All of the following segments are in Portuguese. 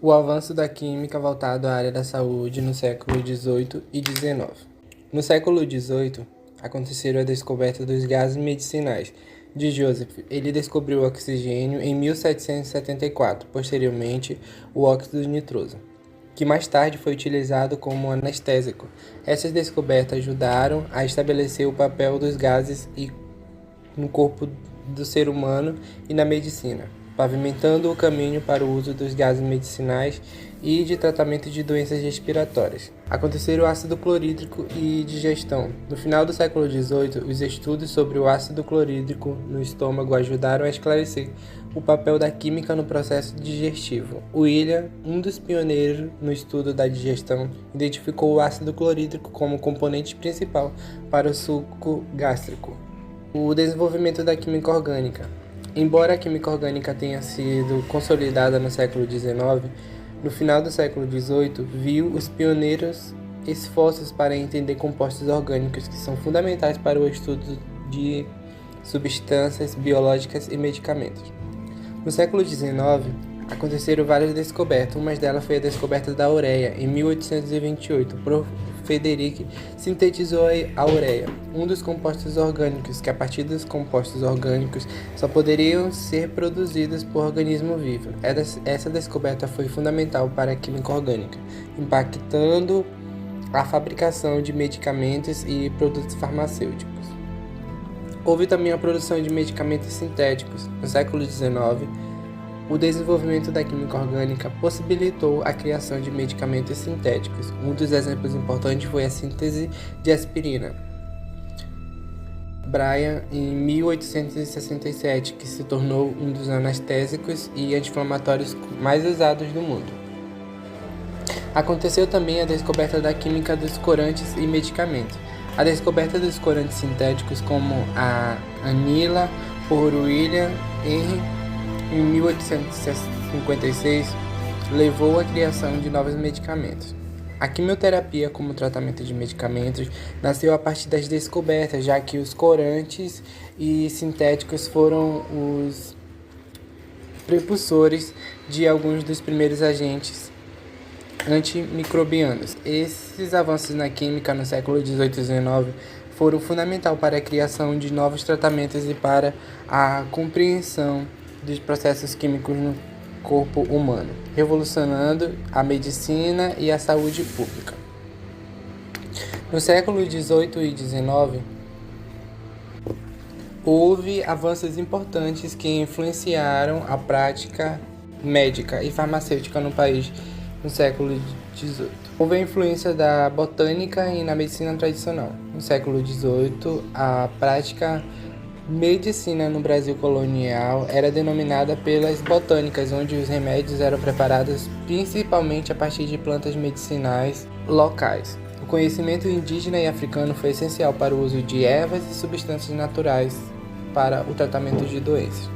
O avanço da química voltado à área da saúde no século XVIII e XIX. No século XVIII, aconteceram a descoberta dos gases medicinais de Joseph. Ele descobriu o oxigênio em 1774, posteriormente o óxido nitroso, que mais tarde foi utilizado como anestésico. Essas descobertas ajudaram a estabelecer o papel dos gases no corpo do ser humano e na medicina, pavimentando o caminho para o uso dos gases medicinais e de tratamento de doenças respiratórias. Aconteceram o ácido clorídrico e digestão. No final do século XVIII, os estudos sobre o ácido clorídrico no estômago ajudaram a esclarecer o papel da química no processo digestivo. William, um dos pioneiros no estudo da digestão, identificou o ácido clorídrico como componente principal para o suco gástrico. O desenvolvimento da química orgânica. Embora a química orgânica tenha sido consolidada no século XIX, no final do século XVIII viu os pioneiros esforços para entender compostos orgânicos que são fundamentais para o estudo de substâncias biológicas e medicamentos. No século XIX, aconteceram várias descobertas. Uma delas foi a descoberta da ureia, em 1828. Frederick sintetizou a ureia, um dos compostos orgânicos que, a partir dos compostos orgânicos, só poderiam ser produzidos por organismo vivo. Essa descoberta foi fundamental para a química orgânica, impactando a fabricação de medicamentos e produtos farmacêuticos. Houve também a produção de medicamentos sintéticos. No século XIX, o desenvolvimento da química orgânica possibilitou a criação de medicamentos sintéticos. Um dos exemplos importantes foi a síntese de aspirina. Bryan, em 1867, que se tornou um dos anestésicos e anti-inflamatórios mais usados do mundo. Aconteceu também a descoberta da química dos corantes e medicamentos. A descoberta dos corantes sintéticos, como a anila, por William Henry, em 1856, levou à criação de novos medicamentos. A quimioterapia como tratamento de medicamentos nasceu a partir das descobertas, já que os corantes e sintéticos foram os precursores de alguns dos primeiros agentes antimicrobianos. Esses avanços na química no século XVIII e XIX foram fundamentais para a criação de novos tratamentos e para a compreensão dos processos químicos no corpo humano, revolucionando a medicina e a saúde pública. No século XVIII e XIX, houve avanços importantes que influenciaram a prática médica e farmacêutica no país no século XVIII. Houve a influência da botânica e na medicina tradicional. No século XVIII, a prática medicina no Brasil colonial era denominada pelas botânicas, onde os remédios eram preparados principalmente a partir de plantas medicinais locais. O conhecimento indígena e africano foi essencial para o uso de ervas e substâncias naturais para o tratamento de doenças.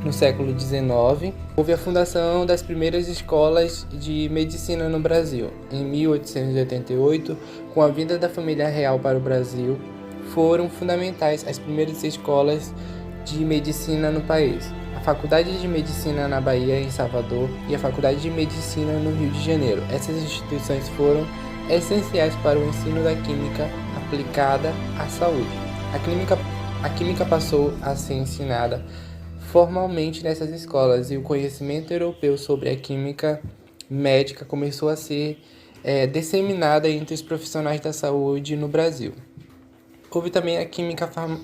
No século XIX, houve a fundação das primeiras escolas de medicina no Brasil. Em 1888, com a vinda da família real para o Brasil, foram fundamentais as primeiras escolas de medicina no país. A Faculdade de Medicina na Bahia, em Salvador, e a Faculdade de Medicina no Rio de Janeiro. Essas instituições foram essenciais para o ensino da química aplicada à saúde. A química passou a ser ensinada formalmente nessas escolas e o conhecimento europeu sobre a química médica começou a ser disseminado entre os profissionais da saúde no Brasil. Houve também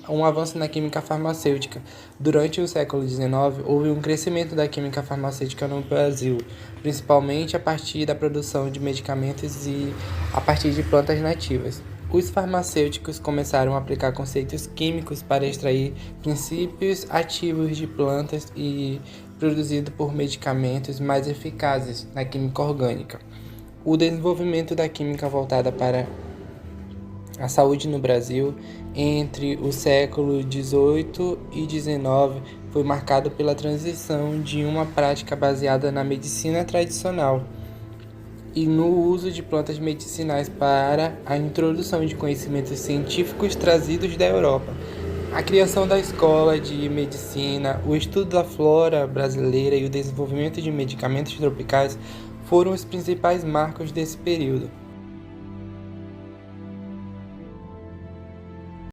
um avanço na química farmacêutica. Durante o século XIX, houve um crescimento da química farmacêutica no Brasil, principalmente a partir da produção de medicamentos e a partir de plantas nativas. Os farmacêuticos começaram a aplicar conceitos químicos para extrair princípios ativos de plantas e produzido por medicamentos mais eficazes na química orgânica. O desenvolvimento da química voltada para a saúde no Brasil entre o século XVIII e XIX foi marcado pela transição de uma prática baseada na medicina tradicional e no uso de plantas medicinais para a introdução de conhecimentos científicos trazidos da Europa. A criação da escola de medicina, o estudo da flora brasileira e o desenvolvimento de medicamentos tropicais foram os principais marcos desse período.